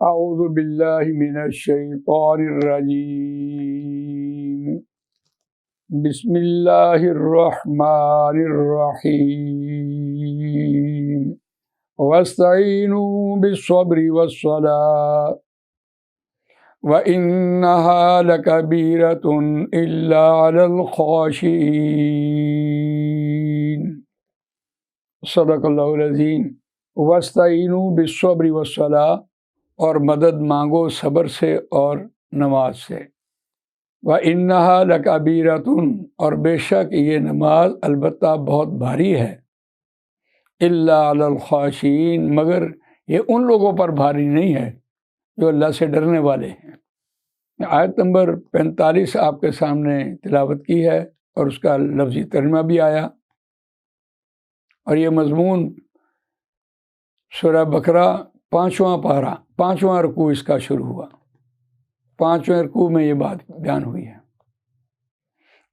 اعوذ باللہ من الشیطان الرجیم بسم اللہ الرحمن الرحیم واستعینوا بالصبر والصلاة وإنها لكبيرة إلا على الخاشعين صدق اللہ العظیم۔ واستعینوا بالصبر والصلاة، اور مدد مانگو صبر سے اور نماز سے۔ وَإِنَّهَا لَكَبِيرَةٌ، اور بے شک یہ نماز البتہ بہت بھاری ہے۔ إِلَّا عَلَى الْخَاشِعِينَ، مگر یہ ان لوگوں پر بھاری نہیں ہے جو اللہ سے ڈرنے والے ہیں۔ آیت نمبر 45 آپ کے سامنے تلاوت کی ہے اور اس کا لفظی ترجمہ بھی آیا، اور یہ مضمون سورہ بقرہ 5واں پارہ 5واں رکوع اس کا شروع ہوا۔ 5ویں رکوع میں یہ بات بیان ہوئی ہے۔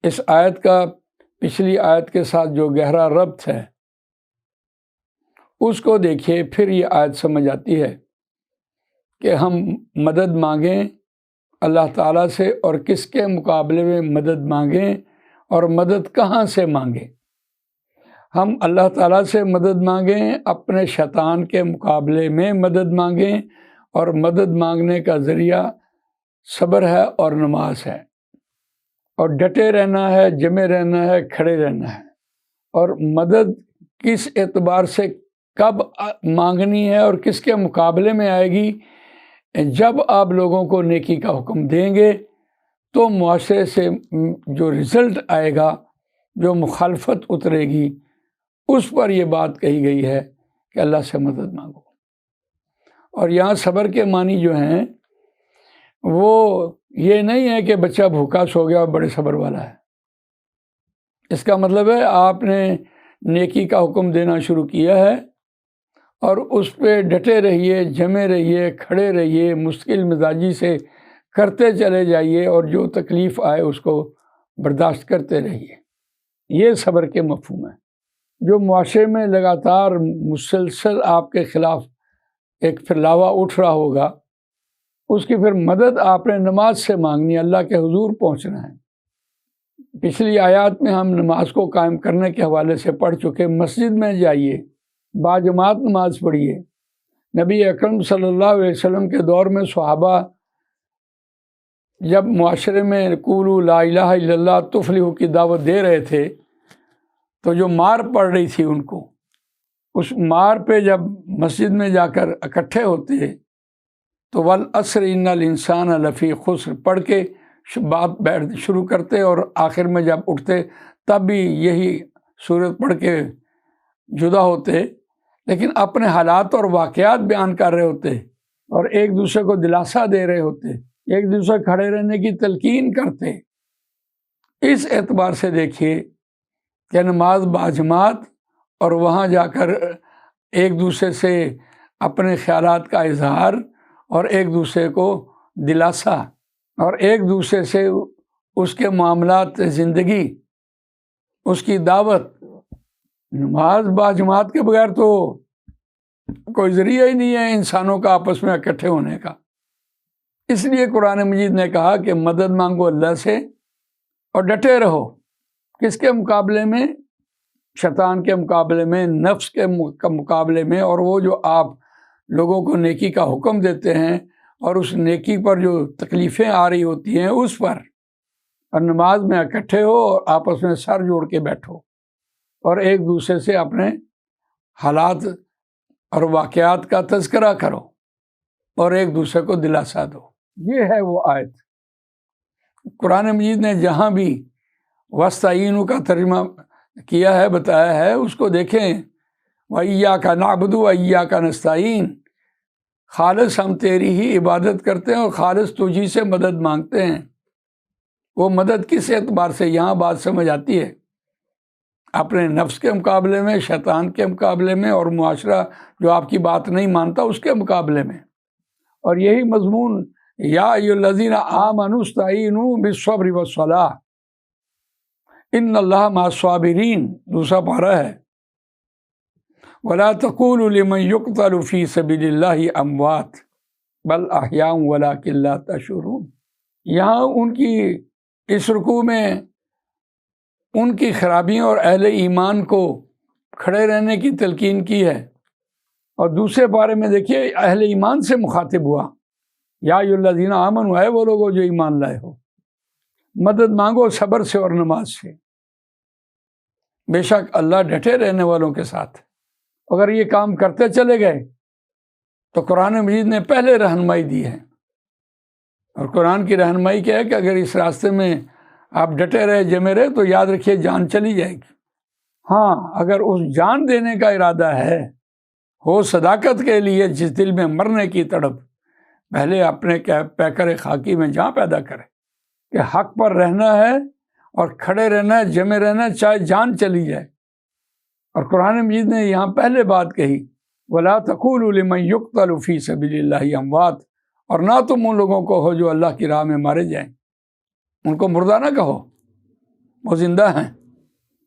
اس آیت کا پچھلی آیت کے ساتھ جو گہرا ربط ہے اس کو دیکھیے، پھر یہ آیت سمجھ آتی ہے کہ ہم مدد مانگیں اللہ تعالیٰ سے، اور کس کے مقابلے میں مدد مانگیں اور مدد کہاں سے مانگیں۔ ہم اللہ تعالیٰ سے مدد مانگیں، اپنے شیطان کے مقابلے میں مدد مانگیں، اور مدد مانگنے کا ذریعہ صبر ہے اور نماز ہے، اور ڈٹے رہنا ہے، جمے رہنا ہے، کھڑے رہنا ہے۔ اور مدد کس اعتبار سے کب مانگنی ہے اور کس کے مقابلے میں آئے گی؟ جب آپ لوگوں کو نیکی کا حکم دیں گے تو معاشرے سے جو رزلٹ آئے گا، جو مخالفت اترے گی، اس پر یہ بات کہی گئی ہے کہ اللہ سے مدد مانگو۔ اور یہاں صبر کے معنی جو ہیں وہ یہ نہیں ہے کہ بچہ بھوکا سو گیا اور بڑے صبر والا ہے۔ اس کا مطلب ہے آپ نے نیکی کا حکم دینا شروع کیا ہے اور اس پہ ڈٹے رہیے، جمے رہیے، کھڑے رہیے، مستقل مزاجی سے کرتے چلے جائیے، اور جو تکلیف آئے اس کو برداشت کرتے رہیے۔ یہ صبر کے مفہوم ہے۔ جو معاشرے میں لگاتار مسلسل آپ کے خلاف ایک پھرلاوا اٹھ رہا ہوگا، اس کی پھر مدد آپ نے نماز سے مانگنی، اللہ کے حضور پہنچنا ہے۔ پچھلی آیات میں ہم نماز کو قائم کرنے کے حوالے سے پڑھ چکے۔ مسجد میں جائیے، باجماعت نماز پڑھیے۔ نبی اکرم صلی اللہ علیہ وسلم کے دور میں صحابہ جب معاشرے میں قولوا لا الہ الا اللہ تفلحوا کی دعوت دے رہے تھے تو جو مار پڑ رہی تھی ان کو، اس مار پہ جب مسجد میں جا کر اکٹھے ہوتے تو والعصر ان الانسان لفی خسر پڑھ کے بات شروع کرتے، اور آخر میں جب اٹھتے تب بھی یہی سورت پڑھ کے جدا ہوتے، لیکن اپنے حالات اور واقعات بیان کر رہے ہوتے اور ایک دوسرے کو دلاسا دے رہے ہوتے، ایک دوسرے کھڑے رہنے کی تلقین کرتے۔ اس اعتبار سے دیکھیے کہ نماز باجماعت اور وہاں جا کر ایک دوسرے سے اپنے خیالات کا اظہار اور ایک دوسرے کو دلاسا اور ایک دوسرے سے اس کے معاملات زندگی، اس کی دعوت، نماز باجماعت کے بغیر تو کوئی ذریعہ ہی نہیں ہے انسانوں کا آپس میں اکٹھے ہونے کا۔ اس لیے قرآن مجید نے کہا کہ مدد مانگو اللہ سے اور ڈٹے رہو۔ کس کے مقابلے میں؟ شیطان کے مقابلے میں، نفس کے مقابلے میں، اور وہ جو آپ لوگوں کو نیکی کا حکم دیتے ہیں اور اس نیکی پر جو تکلیفیں آ رہی ہوتی ہیں اس پر، اور نماز میں اکٹھے ہو اور آپس میں سر جوڑ کے بیٹھو اور ایک دوسرے سے اپنے حالات اور واقعات کا تذکرہ کرو اور ایک دوسرے کو دلاسا دو۔ یہ ہے وہ آیت۔ قرآن مجید نے جہاں بھی واستعینوا کا ترجمہ کیا ہے، بتایا ہے، اس کو دیکھیں۔ وَإِيَّاكَ نَعْبُدُ وَإِيَّاكَ نَسْتَعِينُ، خالص ہم تیری ہی عبادت کرتے ہیں اور خالص تجھی سے مدد مانگتے ہیں۔ وہ مدد کس اعتبار سے؟ یہاں بات سمجھ آتی ہے، اپنے نفس کے مقابلے میں، شیطان کے مقابلے میں، اور معاشرہ جو آپ کی بات نہیں مانتا اس کے مقابلے میں۔ اور یہی مضمون یا ایھا الذین آمنوا استعینوا بالصبر والصلاۃ ان اللہ مع الصابرین، دوسرا پارہ ہے۔ وَلَا تَقُولُوا لِمَنْ يُقْتَلُ فِي سَبِيلِ اللَّهِ أَمْوَاتٌ بل احیاء ولکن لا تشعرون۔ یہاں ان کی اس رکوع میں ان کی خرابیوں اور اہل ایمان کو کھڑے رہنے کی تلقین کی ہے، اور دوسرے بارے میں دیکھیے اہل ایمان سے مخاطب ہوا، یا ایھا الذین آمنوا، اے وہ لوگوں جو ایمان لائے ہو، مدد مانگو صبر سے اور نماز سے، بے شک اللہ ڈٹے رہنے والوں کے ساتھ۔ اگر یہ کام کرتے چلے گئے تو قرآن مجید نے پہلے رہنمائی دی ہے، اور قرآن کی رہنمائی کیا ہے کہ اگر اس راستے میں آپ ڈٹے رہے جمے رہے تو یاد رکھیے جان چلی جائے گی۔ ہاں اگر اس جان دینے کا ارادہ ہے، ہو صداقت کے لیے، جس دل میں مرنے کی تڑپ، پہلے اپنے پیکر خاکی میں جان پیدا کرے کہ حق پر رہنا ہے اور کھڑے رہنا ہے، جمے رہنا ہے، چاہے جان چلی جائے۔ اور قرآن مجید نے یہاں پہلے بات کہی، وَلَا تَقُولُوا لِمَن يُقْتَلُ فِي سَبِيلِ اللَّهِ أَمْوَاتٌ، اور نہ تم ان لوگوں کو ہو جو اللہ کی راہ میں مارے جائیں، ان کو مردہ نہ کہو، وہ زندہ ہیں،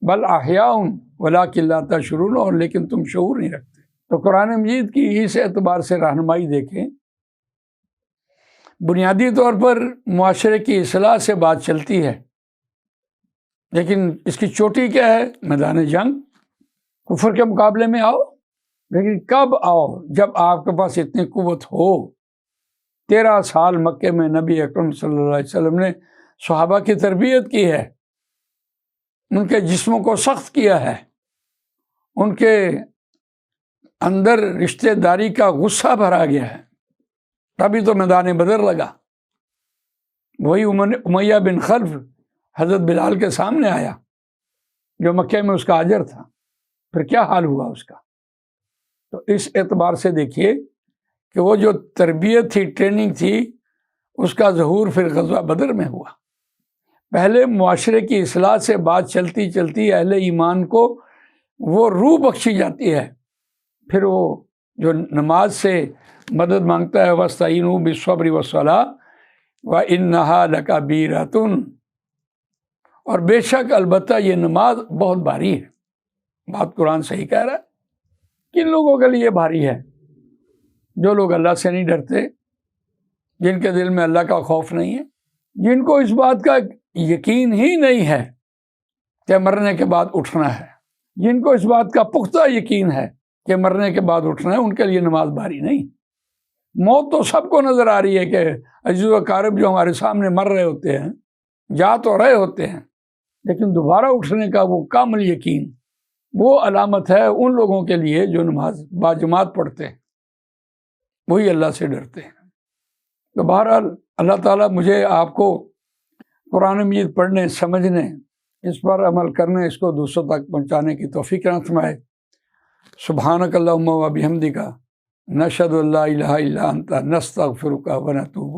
بل احیاء ولکن لا تشعرون، اور لیکن تم شعور نہیں رکھتے۔ تو قرآن مجید کی اس اعتبار سے رہنمائی دیکھیں، بنیادی طور پر معاشرے کی اصلاح سے بات چلتی ہے، لیکن اس کی چوٹی کیا ہے؟ میدان جنگ، کفر کے مقابلے میں آؤ، لیکن کب آؤ؟ جب آپ کے پاس اتنی قوت ہو۔ 13 سال مکے میں نبی اکرم صلی اللہ علیہ وسلم نے صحابہ کی تربیت کی ہے، ان کے جسموں کو سخت کیا ہے، ان کے اندر رشتہ داری کا غصہ بھرا گیا ہے، تبھی تو میدان بدر لگا۔ وہی امیہ بن خلف حضرت بلال کے سامنے آیا جو مکے میں اس کا اجر تھا، پھر کیا حال ہوا اس کا۔ تو اس اعتبار سے دیکھیے کہ وہ جو تربیت تھی، ٹریننگ تھی، اس کا ظہور پھر غزوہ بدر میں ہوا۔ پہلے معاشرے کی اصلاح سے بات چلتی چلتی اہل ایمان کو وہ روح بخشی جاتی ہے، پھر وہ جو نماز سے مدد مانگتا ہے، وَاسْتَعِینُوا بِالصَّبْرِ وَالصَّلَاةِ وَإِنَّهَا لَكَبِیرَةٌ، اور بے شک البتہ یہ نماز بہت بھاری ہے۔ بات قرآن صحیح کہہ رہا ہے۔ کن لوگوں کے لیے بھاری ہے؟ جو لوگ اللہ سے نہیں ڈرتے، جن کے دل میں اللہ کا خوف نہیں ہے، جن کو اس بات کا یقین ہی نہیں ہے کہ مرنے کے بعد اٹھنا ہے، جن کو اس بات کا پختہ یقین ہے کہ مرنے کے بعد اٹھنا ہے، ان کے لیے نماز بھاری نہیں۔ موت تو سب کو نظر آ رہی ہے کہ عزیز و اقارب جو ہمارے سامنے مر رہے ہوتے ہیں، جا تو رہے ہوتے ہیں، لیکن دوبارہ اٹھنے کا وہ کامل یقین، وہ علامت ہے ان لوگوں کے لیے جو نماز باجماعت پڑھتے ہیں، وہی اللہ سے ڈرتے ہیں۔ تو بہرحال اللہ تعالیٰ مجھے آپ کو قرآن مجید پڑھنے، سمجھنے، اس پر عمل کرنے، اس کو دوسروں تک پہنچانے کی توفیق عطا فرمائے۔ سبحانک اللہم و بحمدک، نشہد ان لا الہ الا انت، نستغفرک و نتوب